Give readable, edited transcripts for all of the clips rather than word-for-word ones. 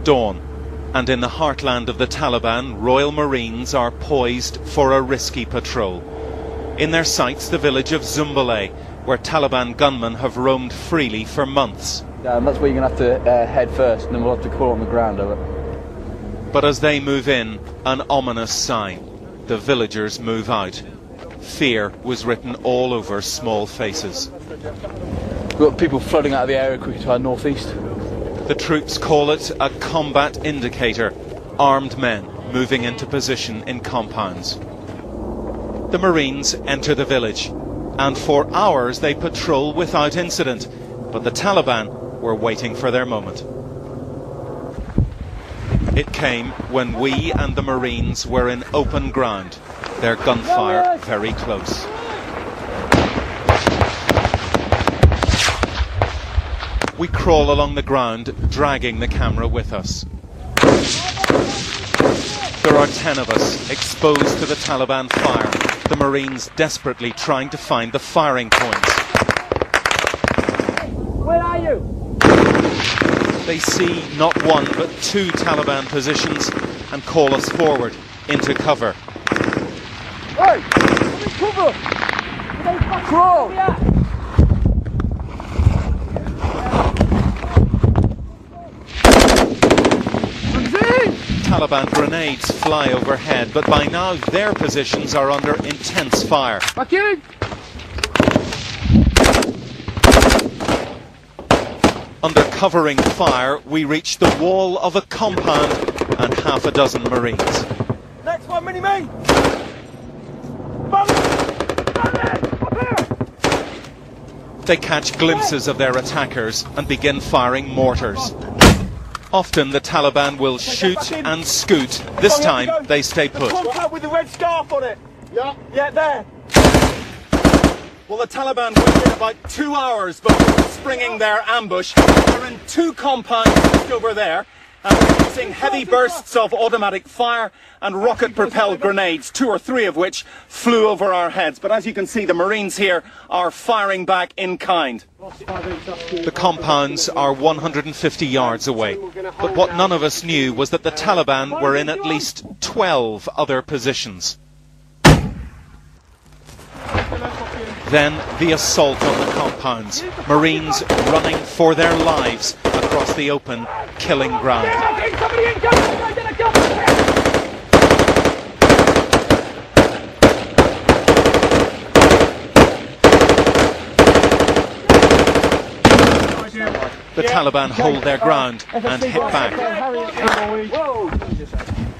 at dawn, and in the heartland of the Taliban, Royal Marines are poised for a risky patrol. In their sights, the village of Zumbulay, where Taliban gunmen have roamed freely for months. Yeah, and that's where you're going to have to head first, and then we'll have to crawl on the ground over. But as they move in, an ominous sign. The villagers move out. Fear was written all over small faces. We've got people flooding out of the area quickly to our northeast. The troops call it a combat indicator. Armed men moving into position in compounds. The Marines enter the village, and for hours they patrol without incident. But the Taliban were waiting for their moment. It came when we and the Marines were in open ground, their gunfire very close. We crawl along the ground, dragging the camera with us. There are 10 of us, exposed to the Taliban fire, the Marines desperately trying to find the firing points. Where are you? They see not one but 2 Taliban positions and call us forward into cover. Hey! Come in cover! Crawl! Taliban grenades fly overhead, but by now their positions are under intense fire. Back in! Under covering fire, we reach the wall of a compound and half a dozen Marines. Next one, mini-me! They catch glimpses of their attackers and begin firing mortars. Often the Taliban will shoot and scoot. This time they stay put. Compound with the red scarf on it! Yeah. Yeah, there! Well, the Taliban went in about 2 hours before springing their ambush. They're in 2 compounds just over there, and they're using heavy bursts of automatic fire and rocket-propelled grenades, 2 or 3 of which flew over our heads. But as you can see, the Marines here are firing back in kind. The compounds are 150 yards away, but what none of us knew was that the Taliban were in at least 12 other positions. Then the assault on the compounds, Marines running for their lives across the open, killing ground. The Taliban hold their ground and hit back.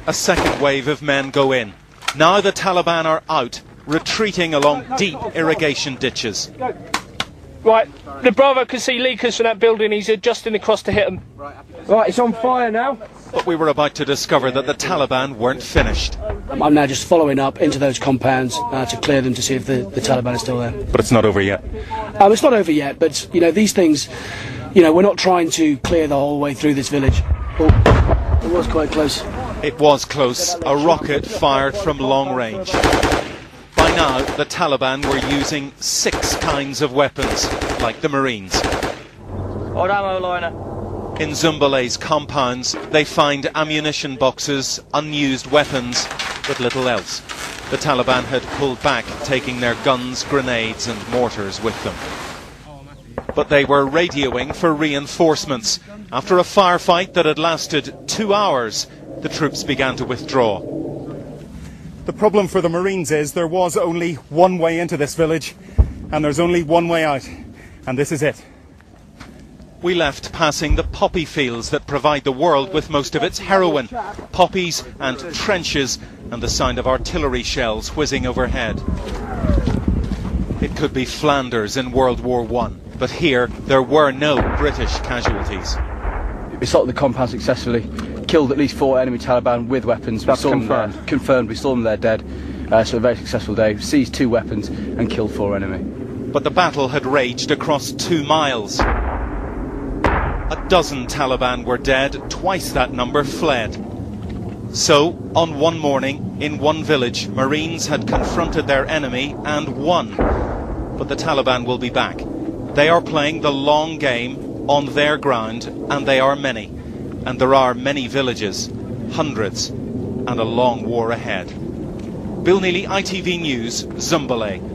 A second wave of men go in. Now the Taliban are out, retreating along deep irrigation ditches. Right, the Bravo can see leakers from that building. He's adjusting across to hit them. Right, it's on fire now. But we were about to discover that the Taliban weren't finished. I'm now just following up into those compounds to clear them to see if the Taliban are still there. But it's not over yet. It's not over yet, but you know, these things, you know, we're not trying to clear the whole way through this village. Oh, it was quite close. It was close. A rocket fired from long range. By now, the Taliban were using 6 kinds of weapons, like the Marines. Old ammo liner. In Zumbulay's compounds, they find ammunition boxes, unused weapons, but little else. The Taliban had pulled back, taking their guns, grenades and mortars with them. But they were radioing for reinforcements. After a firefight that had lasted 2 hours, the troops began to withdraw. The problem for the Marines is there was only one way into this village, and there's only one way out, and this is it. We left passing the poppy fields that provide the world with most of its heroin, poppies and trenches, and the sound of artillery shells whizzing overhead. It could be Flanders in World War I, but here there were no British casualties. We assaulted the compound successfully, killed at least 4 enemy Taliban with weapons. That's confirmed. Confirmed, we saw them there dead. So a very successful day. Seized 2 weapons and killed 4 enemy. But the battle had raged across 2 miles. A dozen Taliban were dead, twice that number fled. So, on one morning, in one village, Marines had confronted their enemy and won. But the Taliban will be back. They are playing the long game on their ground, and they are many. and there are many villages, hundreds, and a long war ahead. Bill Neely, ITV News, Zumbale.